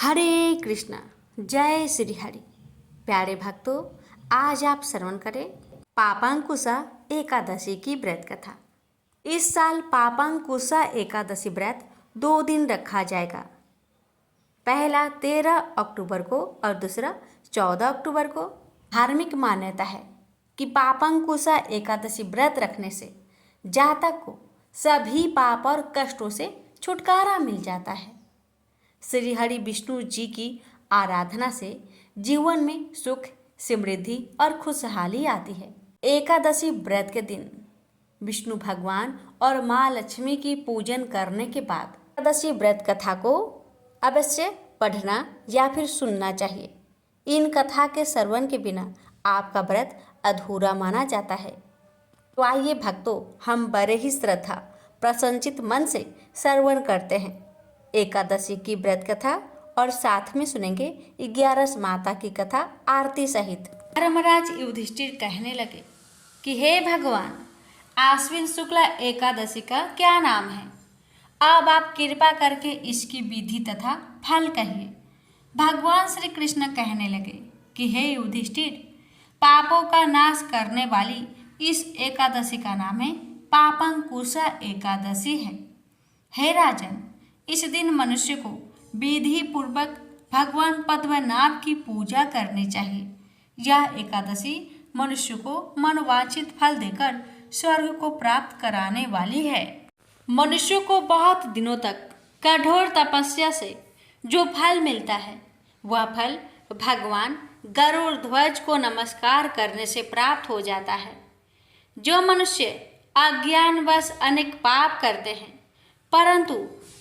हरे कृष्णा। जय श्री हरि। प्यारे भक्तों, आज आप श्रवण करें पापांकुशा एकादशी की व्रत कथा। इस साल पापांकुशा एकादशी व्रत 2 दिन रखा जाएगा। पहला 13 अक्टूबर को और दूसरा 14 अक्टूबर को। धार्मिक मान्यता है कि पापांकुशा एकादशी व्रत रखने से जातक को सभी पाप और कष्टों से छुटकारा मिल जाता है। श्री हरि विष्णु जी की आराधना से जीवन में सुख, समृद्धि और खुशहाली आती है। एकादशी व्रत के दिन विष्णु भगवान और माँ लक्ष्मी की पूजन करने के बाद एकादशी व्रत कथा को अवश्य पढ़ना या फिर सुनना चाहिए। इन कथा के श्रवण के बिना आपका व्रत अधूरा माना जाता है। तो आइए भक्तों, हम बड़े ही श्रद्धा प्रसन्नचित मन से श्रवण करते हैं एकादशी की व्रत कथा और साथ में सुनेंगे 11 माता की कथा आरती सहित। धर्मराज युधिष्ठिर कहने लगे कि हे भगवान, आश्विन शुक्ला एकादशी का क्या नाम है? अब आप कृपा करके इसकी विधि तथा फल कहिए। भगवान श्री कृष्ण कहने लगे कि हे युधिष्ठिर, पापों का नाश करने वाली इस एकादशी का नाम है पापांकुशा एकादशी है। हे राजन, इस दिन मनुष्य को विधि पूर्वक भगवान पद्मनाभ की पूजा करनी चाहिए। यह एकादशी मनुष्य को मनवांछित फल देकर स्वर्ग को प्राप्त कराने वाली है। मनुष्य को बहुत दिनों तक कठोर तपस्या से जो फल मिलता है, वह फल भगवान गरुड़ ध्वज को नमस्कार करने से प्राप्त हो जाता है। जो मनुष्य अज्ञानवश अनेक पाप करते हैं परंतु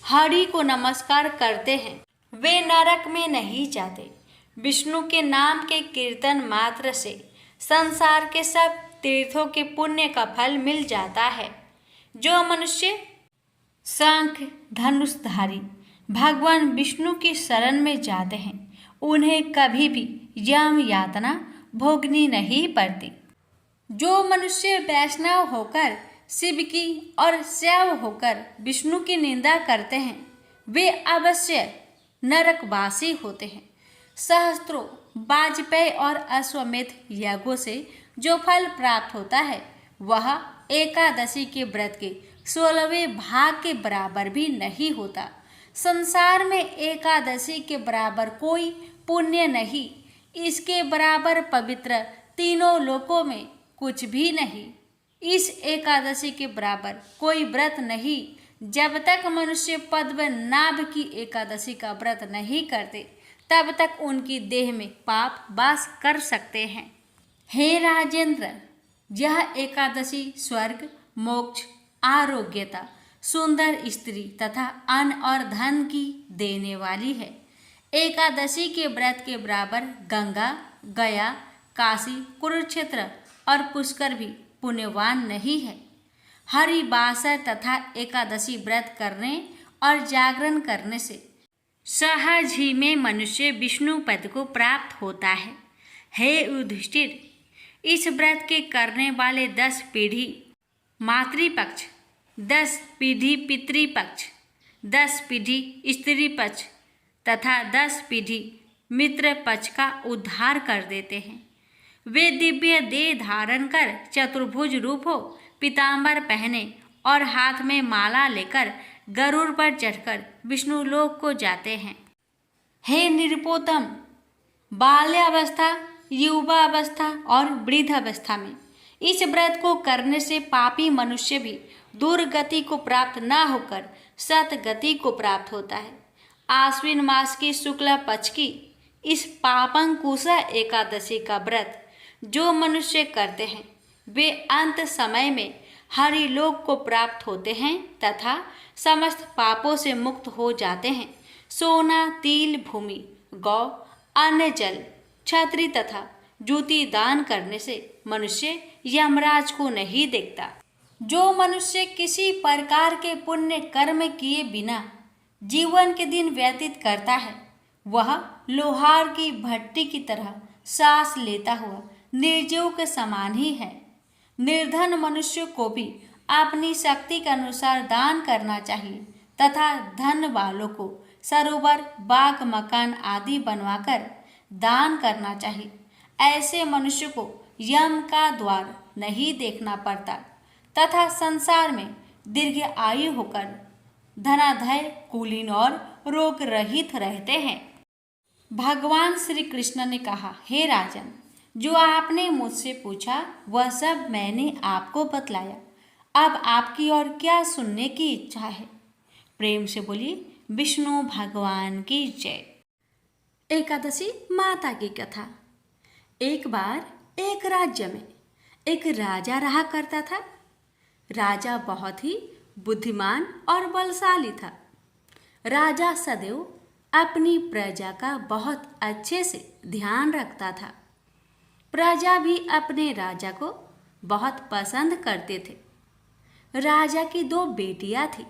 हरि को नमस्कार करते हैं, वे नरक में नहीं जाते। विष्णु के नाम के कीर्तन मात्र से संसार के सब तीर्थों के पुण्य का फल मिल जाता है। जो मनुष्य शंख धनुषधारी भगवान विष्णु की शरण में जाते हैं, उन्हें कभी भी यम यातना भोगनी नहीं पड़ती। जो मनुष्य वैष्णव होकर शिव की और शैव होकर विष्णु की निंदा करते हैं, वे अवश्य नरकवासी होते हैं। सहस्त्रों वाजपेयी और अश्वमेध यज्ञों से जो फल प्राप्त होता है, वह एकादशी के व्रत के 16वें भाग के बराबर भी नहीं होता। संसार में एकादशी के बराबर कोई पुण्य नहीं, इसके बराबर पवित्र तीनों लोकों में कुछ भी नहीं। इस एकादशी के बराबर कोई व्रत नहीं। जब तक मनुष्य पद्मनाभ की एकादशी का व्रत नहीं करते, तब तक उनकी देह में पाप वास कर सकते हैं। हे राजेंद्र, यह एकादशी स्वर्ग, मोक्ष, आरोग्यता, सुंदर स्त्री तथा अन्न और धन की देने वाली है। एकादशी के व्रत के बराबर गंगा, गया, काशी, कुरुक्षेत्र और पुष्कर भी पुण्यवान नहीं है। हरिवासर तथा एकादशी व्रत करने और जागरण करने से सहज ही में मनुष्य विष्णु पद को प्राप्त होता है। हे युधिष्ठिर, इस व्रत के करने वाले 10 पीढ़ी मातृपक्ष, 10 पीढ़ी पितृपक्ष, 10 पीढ़ी स्त्री पक्ष तथा 10 पीढ़ी मित्र पक्ष का उद्धार कर देते हैं। वे दिव्य देह धारण कर चतुर्भुज रूप हो, पीतांबर पहने और हाथ में माला लेकर गरुड़ पर चढ़कर विष्णु लोक को जाते हैं। हे निरुपोतम, बाल्यावस्था, युवावस्था और वृद्धावस्था में इस व्रत को करने से पापी मनुष्य भी दुर्गति को प्राप्त न होकर सतगति को प्राप्त होता है। आश्विन मास की शुक्ला पक्ष की इस पापांकुशा एकादशी का व्रत जो मनुष्य करते हैं, वे अंत समय में हरिलोक को प्राप्त होते हैं तथा समस्त पापों से मुक्त हो जाते हैं। सोना, तिल, भूमि, गौ, अन्न, जल, छत्री तथा जूती दान करने से मनुष्य यमराज को नहीं देखता। जो मनुष्य किसी प्रकार के पुण्य कर्म किए बिना जीवन के दिन व्यतीत करता है, वह लोहार की भट्टी की तरह सांस लेता हुआ निर्जीव के समान ही है। निर्धन मनुष्य को भी अपनी शक्ति के अनुसार दान करना चाहिए तथा धन वालों को सरोवर, बाग, मकान आदि बनवाकर दान करना चाहिए। ऐसे मनुष्य को यम का द्वार नहीं देखना पड़ता तथा संसार में दीर्घ आयु होकर धनाढ्य, कुलीन और रोग रहित रहते हैं। भगवान श्री कृष्ण ने कहा, हे राजन, जो आपने मुझसे पूछा वह सब मैंने आपको बतलाया। अब आपकी और क्या सुनने की इच्छा है? प्रेम से बोलिए विष्णु भगवान की जय। एकादशी माता की कथा। एक बार एक राज्य में एक राजा रहा करता था। राजा बहुत ही बुद्धिमान और बलशाली था। राजा सदैव अपनी प्रजा का बहुत अच्छे से ध्यान रखता था। प्रजा भी अपने राजा को बहुत पसंद करते थे। राजा की 2 बेटियां थीं।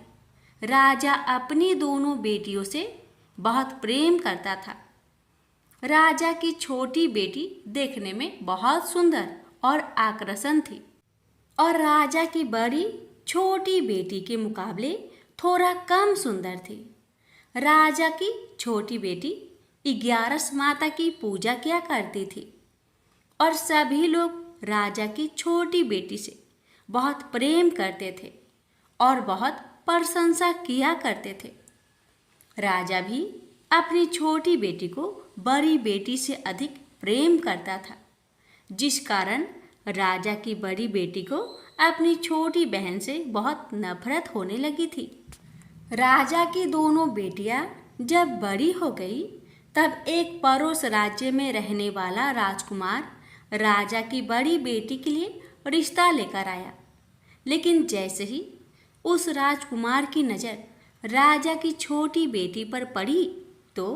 राजा अपनी दोनों बेटियों से बहुत प्रेम करता था। राजा की छोटी बेटी देखने में बहुत सुंदर और आकर्षक थी और राजा की बड़ी छोटी बेटी के मुकाबले थोड़ा कम सुंदर थी। राजा की छोटी बेटी 11 माता की पूजा किया करती थी और सभी लोग राजा की छोटी बेटी से बहुत प्रेम करते थे और बहुत प्रशंसा किया करते थे। राजा भी अपनी छोटी बेटी को बड़ी बेटी से अधिक प्रेम करता था, जिस कारण राजा की बड़ी बेटी को अपनी छोटी बहन से बहुत नफरत होने लगी थी। राजा की दोनों बेटियां जब बड़ी हो गई तब एक पड़ोस राज्य में रहने वाला राजकुमार राजा की बड़ी बेटी के लिए रिश्ता लेकर आया। लेकिन जैसे ही उस राजकुमार की नज़र राजा की छोटी बेटी पर पड़ी तो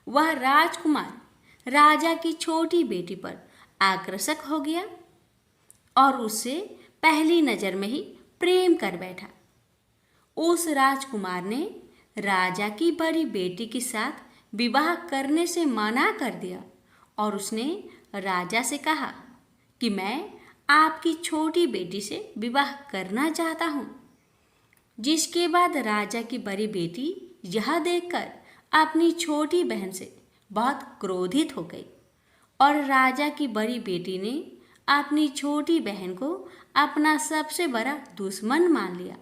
वह राजकुमार राजा की छोटी बेटी पर आकर्षक हो गया और उससे पहली नज़र में ही प्रेम कर बैठा। उस राजकुमार ने राजा की बड़ी बेटी के साथ विवाह करने से मना कर दिया और उसने राजा से कहा कि मैं आपकी छोटी बेटी से विवाह करना चाहता हूँ। जिसके बाद राजा की बड़ी बेटी यह देखकर अपनी छोटी बहन से बहुत क्रोधित हो गई और राजा की बड़ी बेटी ने अपनी छोटी बहन को अपना सबसे बड़ा दुश्मन मान लिया।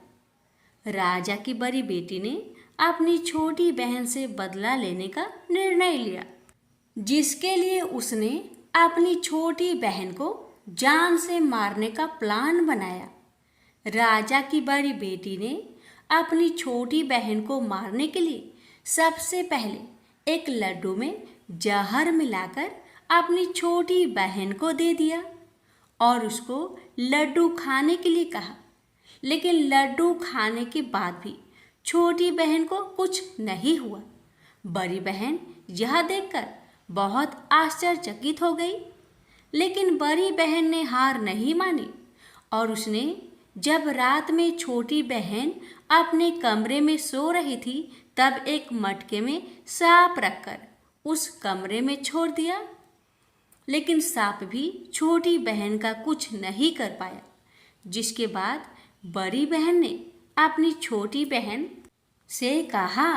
राजा की बड़ी बेटी ने अपनी छोटी बहन से बदला लेने का निर्णय लिया, जिसके लिए उसने अपनी छोटी बहन को जान से मारने का प्लान बनाया। राजा की बड़ी बेटी ने अपनी छोटी बहन को मारने के लिए सबसे पहले एक लड्डू में जहर मिलाकर अपनी छोटी बहन को दे दिया और उसको लड्डू खाने के लिए कहा। लेकिन लड्डू खाने के बाद भी छोटी बहन को कुछ नहीं हुआ। बड़ी बहन यह देखकर बहुत आश्चर्यचकित हो गई, लेकिन बड़ी बहन ने हार नहीं मानी और उसने जब रात में छोटी बहन अपने कमरे में सो रही थी तब एक मटके में सांप रखकर उस कमरे में छोड़ दिया। लेकिन सांप भी छोटी बहन का कुछ नहीं कर पाया, जिसके बाद बड़ी बहन ने अपनी छोटी बहन से कहा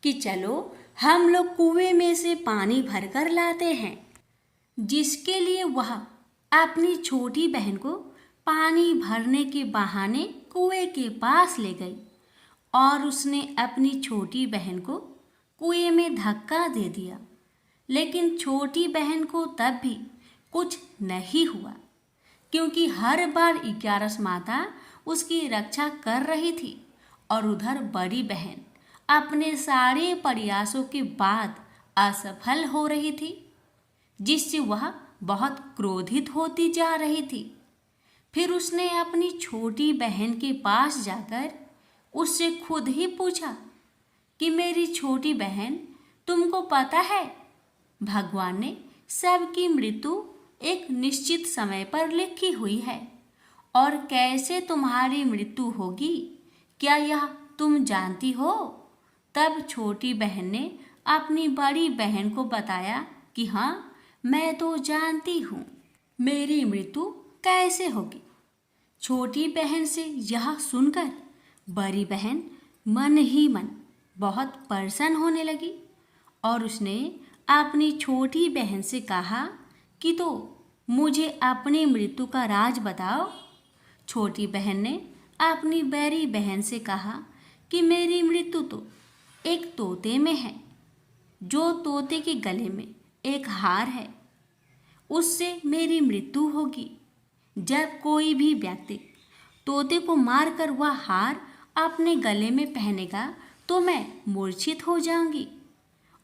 कि चलो हम लोग कुएं में से पानी भरकर लाते हैं। जिसके लिए वह अपनी छोटी बहन को पानी भरने के बहाने कुएं के पास ले गई और उसने अपनी छोटी बहन को कुएं में धक्का दे दिया। लेकिन छोटी बहन को तब भी कुछ नहीं हुआ, क्योंकि हर बार 11 माता उसकी रक्षा कर रही थी और उधर बड़ी बहन अपने सारे प्रयासों के बाद असफल हो रही थी, जिससे वह बहुत क्रोधित होती जा रही थी। फिर उसने अपनी छोटी बहन के पास जाकर उससे खुद ही पूछा कि मेरी छोटी बहन, तुमको पता है भगवान ने सबकी मृत्यु एक निश्चित समय पर लिखी हुई है और कैसे तुम्हारी मृत्यु होगी, क्या यह तुम जानती हो? तब छोटी बहन ने अपनी बड़ी बहन को बताया कि हाँ, मैं तो जानती हूँ मेरी मृत्यु कैसे होगी। छोटी बहन से यह सुनकर बड़ी बहन मन ही मन बहुत प्रसन्न होने लगी और उसने अपनी छोटी बहन से कहा कि तो मुझे अपनी मृत्यु का राज बताओ। छोटी बहन ने अपनी बड़ी बहन से कहा कि मेरी मृत्यु तो एक तोते में है। जो तोते के गले में एक हार है, उससे मेरी मृत्यु होगी। जब कोई भी व्यक्ति तोते को मारकर वह हार अपने गले में पहनेगा तो मैं मूर्छित हो जाऊंगी,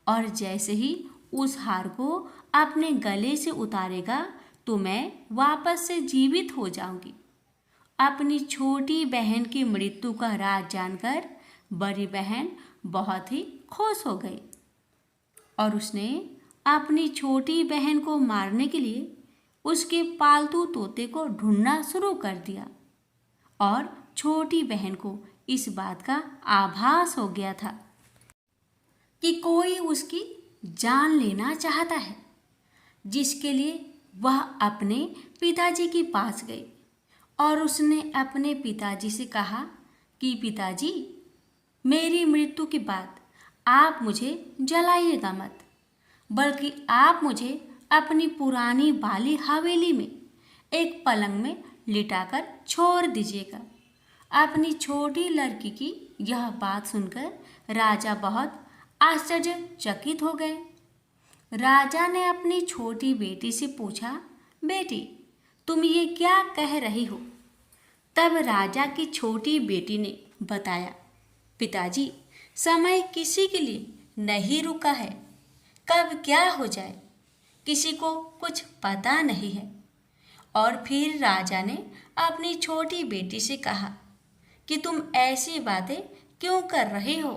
और जैसे ही उस हार को अपने गले से उतारेगा तो मैं वापस से जीवित हो जाऊंगी। अपनी छोटी बहन की मृत्यु का राज जानकर बड़ी बहन बहुत ही खुश हो गई और उसने अपनी छोटी बहन को मारने के लिए उसके पालतू तोते को ढूंढना शुरू कर दिया। और छोटी बहन को इस बात का आभास हो गया था कि कोई उसकी जान लेना चाहता है, जिसके लिए वह अपने पिताजी के पास गई और उसने अपने पिताजी से कहा कि पिताजी, मेरी मृत्यु के बाद आप मुझे जलाइएगा मत, बल्कि आप मुझे अपनी पुरानी वाली हवेली में एक पलंग में लिटाकर छोड़ दीजिएगा। अपनी छोटी लड़की की यह बात सुनकर राजा बहुत आश्चर्यचकित हो गए। राजा ने अपनी छोटी बेटी से पूछा, बेटी, तुम ये क्या कह रही हो? तब राजा की छोटी बेटी ने बताया, पिताजी, समय किसी के लिए नहीं रुका है, कब क्या हो जाए किसी को कुछ पता नहीं है। और फिर राजा ने अपनी छोटी बेटी से कहा कि तुम ऐसी बातें क्यों कर रही हो?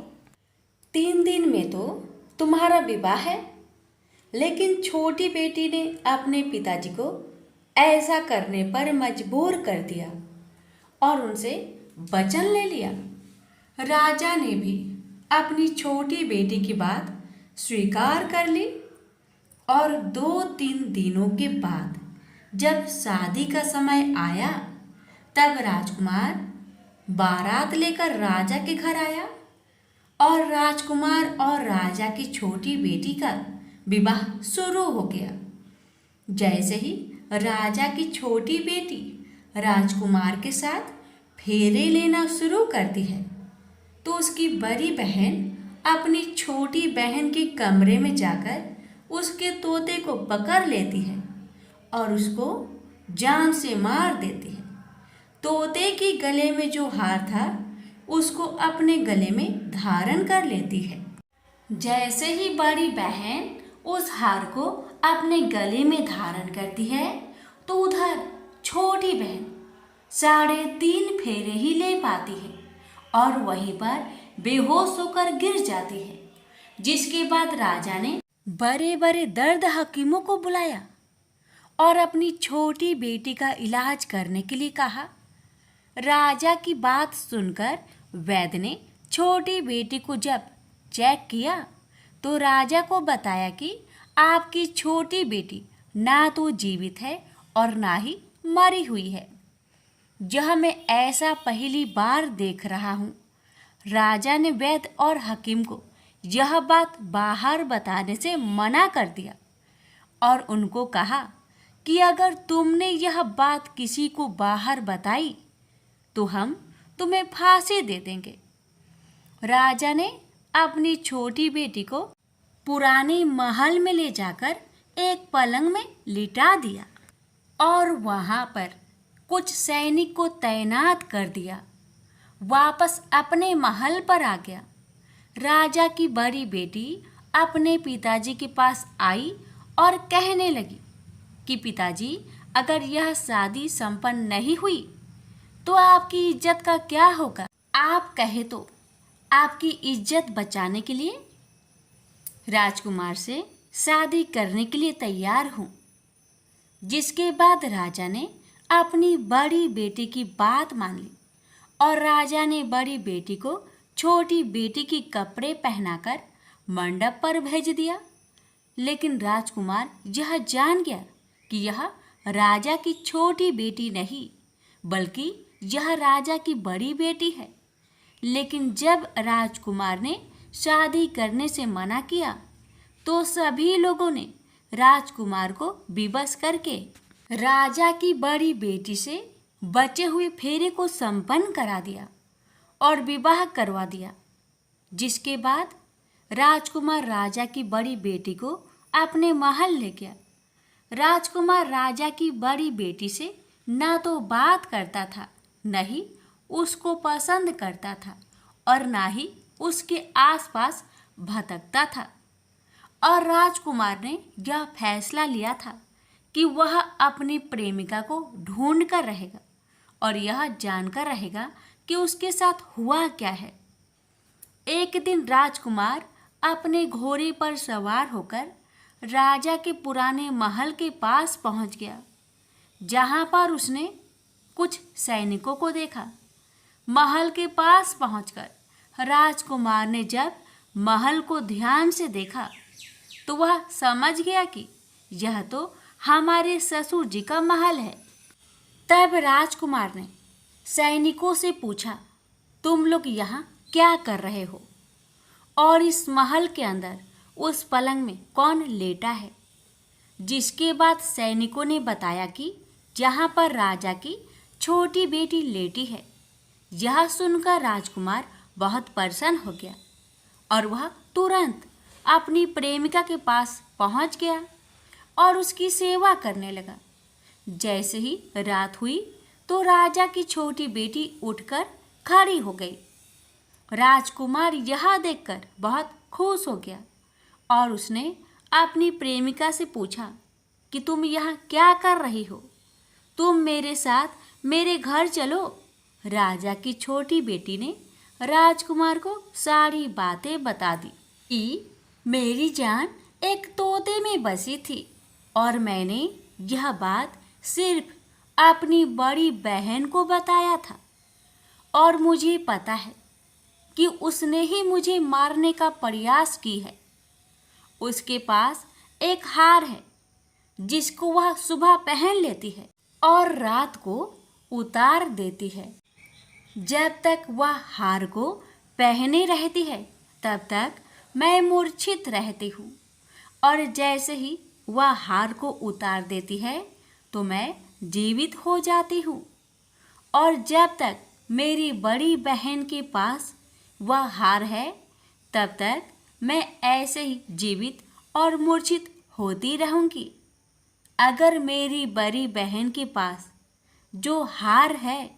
3 दिन में तो तुम्हारा विवाह है। लेकिन छोटी बेटी ने अपने पिताजी को ऐसा करने पर मजबूर कर दिया और उनसे वचन ले लिया। राजा ने भी अपनी छोटी बेटी की बात स्वीकार कर ली और 2-3 दिनों के बाद जब शादी का समय आया तब राजकुमार बारात लेकर राजा के घर आया और राजकुमार और राजा की छोटी बेटी का विवाह शुरू हो गया। जैसे ही राजा की छोटी बेटी राजकुमार के साथ फेरे लेना शुरू करती है तो उसकी बड़ी बहन अपनी छोटी बहन के कमरे में जाकर उसके तोते को पकड़ लेती है और उसको जान से मार देती है। तोते के गले में जो हार था उसको अपने गले में धारण कर लेती है। जैसे ही बड़ी बहन उस हार को अपने गले में धारण करती है तो उधर छोटी बहन 3.5 फेरे ही ले पाती है और वहीं पर बेहोश होकर गिर जाती है। जिसके बाद राजा ने बड़े बड़े दर्द हकीमों को बुलाया और अपनी छोटी बेटी का इलाज करने के लिए कहा। राजा की बात सुनकर वैद्य ने छोटी बेटी को जब चेक किया तो राजा को बताया कि आपकी छोटी बेटी ना तो जीवित है और ना ही मरी हुई है। यह मैं ऐसा पहली बार देख रहा हूँ। राजा ने वैद्य और हकीम को यह बात बाहर बताने से मना कर दिया और उनको कहा कि अगर तुमने यह बात किसी को बाहर बताई तो हम तुम्हें फांसी दे देंगे। राजा ने अपनी छोटी बेटी को पुराने महल में ले जाकर एक पलंग में लिटा दिया और वहाँ पर कुछ सैनिक को तैनात कर दिया। वापस अपने महल पर आ गया। राजा की बड़ी बेटी अपने पिताजी के पास आई और कहने लगी कि पिताजी, अगर यह शादी संपन्न नहीं हुई तो आपकी इज्जत का क्या होगा? आप कहे तो आपकी इज्जत बचाने के लिए राजकुमार से शादी करने के लिए तैयार हूँ। जिसके बाद राजा ने अपनी बड़ी बेटी की बात मान ली और राजा ने बड़ी बेटी को छोटी बेटी की कपड़े पहनाकर मंडप पर भेज दिया। लेकिन राजकुमार यह जान गया कि यह राजा की छोटी बेटी नहीं बल्कि यह राजा की बड़ी बेटी है। लेकिन जब राजकुमार ने शादी करने से मना किया तो सभी लोगों ने राजकुमार को विवश करके राजा की बड़ी बेटी से बचे हुए फेरे को संपन्न करा दिया और विवाह करवा दिया। जिसके बाद राजकुमार राजा की बड़ी बेटी को अपने महल ले गया। राजकुमार राजा की बड़ी बेटी से ना तो बात करता था, न ही उसको पसंद करता था और ना ही उसके आसपास भटकता था। और राजकुमार ने यह फैसला लिया था कि वह अपनी प्रेमिका को ढूंढ कर रहेगा और यह जानकर रहेगा कि उसके साथ हुआ क्या है। एक दिन राजकुमार अपने घोड़े पर सवार होकर राजा के पुराने महल के पास पहुंच गया, जहां पर उसने कुछ सैनिकों को देखा। महल के पास पहुंचकर राजकुमार ने जब महल को ध्यान से देखा तो वह समझ गया कि यह तो हमारे ससुर जी का महल है। तब राजकुमार ने सैनिकों से पूछा, तुम लोग यहाँ क्या कर रहे हो और इस महल के अंदर उस पलंग में कौन लेटा है? जिसके बाद सैनिकों ने बताया कि जहाँ पर राजा की छोटी बेटी लेटी है। यह सुनकर राजकुमार बहुत प्रसन्न हो गया और वह तुरंत अपनी प्रेमिका के पास पहुंच गया और उसकी सेवा करने लगा। जैसे ही रात हुई तो राजा की छोटी बेटी उठकर खड़ी हो गई। राजकुमार यह देखकर बहुत खुश हो गया और उसने अपनी प्रेमिका से पूछा कि तुम यहाँ क्या कर रही हो? तुम मेरे साथ मेरे घर चलो। राजा की छोटी बेटी ने राजकुमार को सारी बातें बता दी कि मेरी जान एक तोते में बसी थी और मैंने यह बात सिर्फ अपनी बड़ी बहन को बताया था और मुझे पता है कि उसने ही मुझे मारने का प्रयास की है। उसके पास एक हार है जिसको वह सुबह पहन लेती है और रात को उतार देती है। जब तक वह हार को पहने रहती है तब तक मैं मूर्छित रहती हूँ और जैसे ही वह हार को उतार देती है तो मैं जीवित हो जाती हूँ और जब तक मेरी बड़ी बहन के पास वह हार है तब तक मैं ऐसे ही जीवित और मूर्छित होती रहूँगी। अगर मेरी बड़ी बहन के पास जो हार है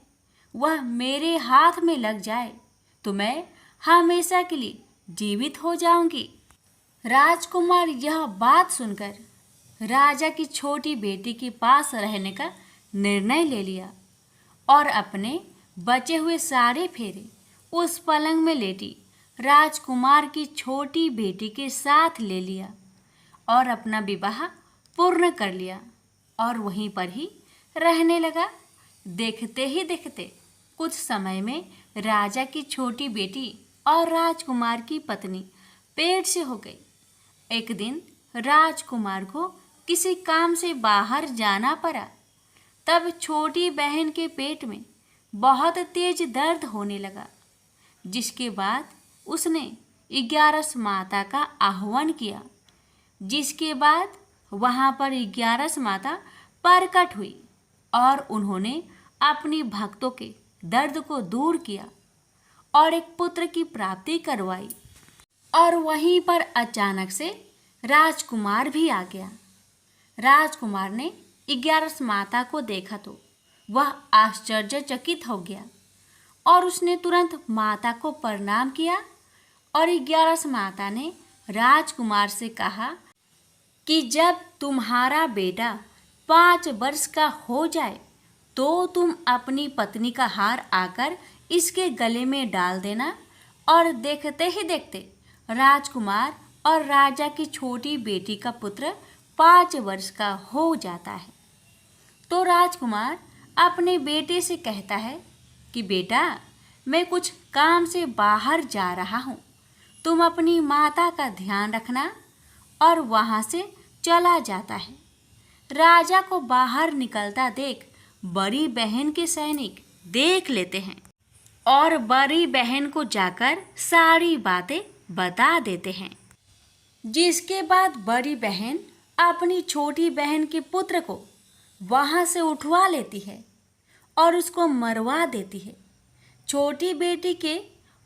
वह मेरे हाथ में लग जाए तो मैं हमेशा के लिए जीवित हो जाऊंगी। राजकुमार यह बात सुनकर राजा की छोटी बेटी के पास रहने का निर्णय ले लिया और अपने बचे हुए सारे फेरे उस पलंग में लेटी राजकुमार की छोटी बेटी के साथ ले लिया और अपना विवाह पूर्ण कर लिया और वहीं पर ही रहने लगा। देखते ही देखते कुछ समय में राजा की छोटी बेटी और राजकुमार की पत्नी पेट से हो गई। एक दिन राजकुमार को किसी काम से बाहर जाना पड़ा। तब छोटी बहन के पेट में बहुत तेज दर्द होने लगा, जिसके बाद उसने 11 माता का आह्वान किया। जिसके बाद वहाँ पर 11 माता प्रकट हुई और उन्होंने अपनी भक्तों के दर्द को दूर किया और एक पुत्र की प्राप्ति करवाई। और वहीं पर अचानक से राजकुमार भी आ गया। राजकुमार ने 11 माता को देखा तो वह आश्चर्यचकित हो गया और उसने तुरंत माता को प्रणाम किया और 11 माता ने राजकुमार से कहा कि जब तुम्हारा बेटा 5 वर्ष का हो जाए तो तुम अपनी पत्नी का हार आकर इसके गले में डाल देना। और देखते ही देखते राजकुमार और राजा की छोटी बेटी का पुत्र 5 वर्ष का हो जाता है। तो राजकुमार अपने बेटे से कहता है कि बेटा, मैं कुछ काम से बाहर जा रहा हूँ, तुम अपनी माता का ध्यान रखना। और वहाँ से चला जाता है। राजा को बाहर निकलता देख बड़ी बहन के सैनिक देख लेते हैं और बड़ी बहन को जाकर सारी बातें बता देते हैं। जिसके बाद बड़ी बहन अपनी छोटी बहन के पुत्र को वहाँ से उठवा लेती है और उसको मरवा देती है। छोटी बेटी के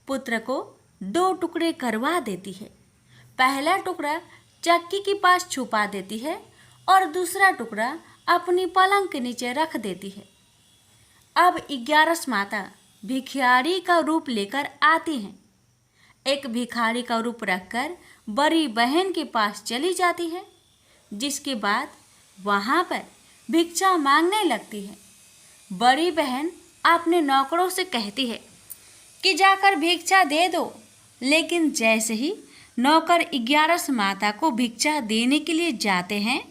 पुत्र को 2 टुकड़े करवा देती है। पहला टुकड़ा चक्की के पास छुपा देती है और दूसरा टुकड़ा अपनी पलंग के नीचे रख देती है। अब 11 माता भिखारी का रूप लेकर आती हैं। एक भिखारी का रूप रखकर बड़ी बहन के पास चली जाती है। जिसके बाद वहाँ पर भिक्षा मांगने लगती है। बड़ी बहन अपने नौकरों से कहती है कि जाकर भिक्षा दे दो, लेकिन जैसे ही नौकर 11 माता को भिक्षा देने के लिए जाते हैं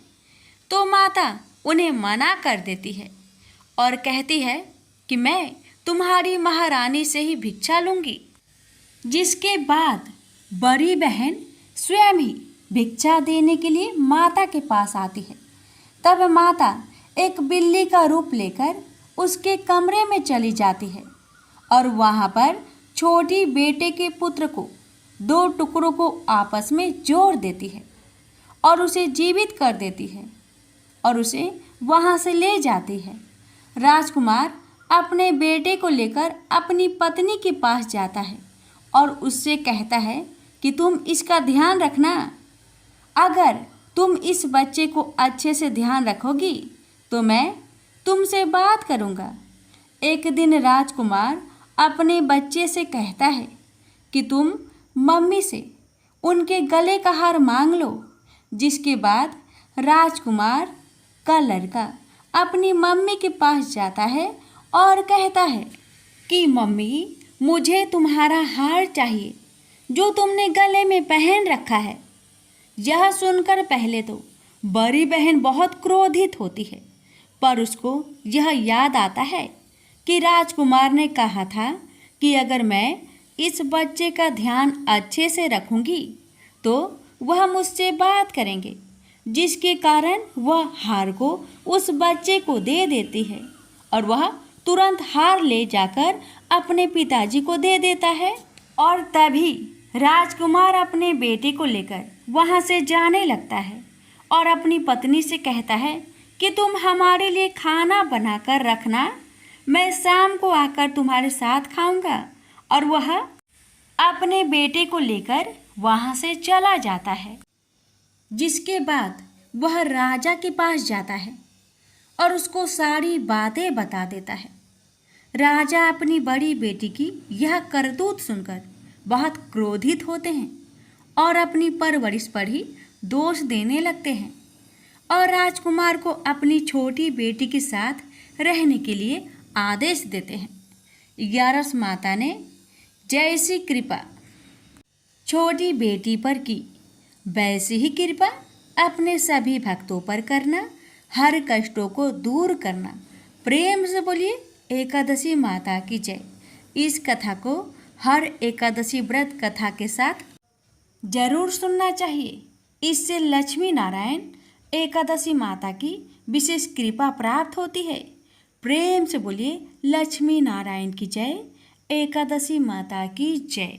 तो माता उन्हें मना कर देती है और कहती है कि मैं तुम्हारी महारानी से ही भिक्षा लूँगी। जिसके बाद बड़ी बहन स्वयं ही भिक्षा देने के लिए माता के पास आती है। तब माता एक बिल्ली का रूप लेकर उसके कमरे में चली जाती है और वहाँ पर छोटी बेटे के पुत्र को 2 टुकड़ों को आपस में जोड़ देती है और उसे जीवित कर देती है और उसे वहाँ से ले जाती है। राजकुमार अपने बेटे को लेकर अपनी पत्नी के पास जाता है और उससे कहता है कि तुम इसका ध्यान रखना। अगर तुम इस बच्चे को अच्छे से ध्यान रखोगी तो मैं तुमसे बात करूँगा। एक दिन राजकुमार अपने बच्चे से कहता है कि तुम मम्मी से उनके गले का हार मांग लो। जिसके बाद राजकुमार का लड़का अपनी मम्मी के पास जाता है और कहता है कि मम्मी, मुझे तुम्हारा हार चाहिए जो तुमने गले में पहन रखा है। यह सुनकर पहले तो बड़ी बहन बहुत क्रोधित होती है, पर उसको यह याद आता है कि राजकुमार ने कहा था कि अगर मैं इस बच्चे का ध्यान अच्छे से रखूंगी तो वह मुझसे बात करेंगे, जिसके कारण वह हार को उस बच्चे को दे देती है और वह तुरंत हार ले जाकर अपने पिताजी को दे देता है। और तभी राजकुमार अपने बेटे को लेकर वहाँ से जाने लगता है और अपनी पत्नी से कहता है कि तुम हमारे लिए खाना बनाकर रखना, मैं शाम को आकर तुम्हारे साथ खाऊंगा। और वह अपने बेटे को लेकर वहाँ से चला जाता है। जिसके बाद वह राजा के पास जाता है और उसको सारी बातें बता देता है। राजा अपनी बड़ी बेटी की यह करतूत सुनकर बहुत क्रोधित होते हैं और अपनी परवरिश पर ही दोष देने लगते हैं और राजकुमार को अपनी छोटी बेटी के साथ रहने के लिए आदेश देते हैं। 11 माता ने जैसी कृपा छोटी बेटी पर की, वैसी ही कृपा अपने सभी भक्तों पर करना, हर कष्टों को दूर करना। प्रेम से बोलिए एकादशी माता की जय। इस कथा को हर एकादशी व्रत कथा के साथ जरूर सुनना चाहिए। इससे लक्ष्मी नारायण एकादशी माता की विशेष कृपा प्राप्त होती है। प्रेम से बोलिए लक्ष्मी नारायण की जय, एकादशी माता की जय।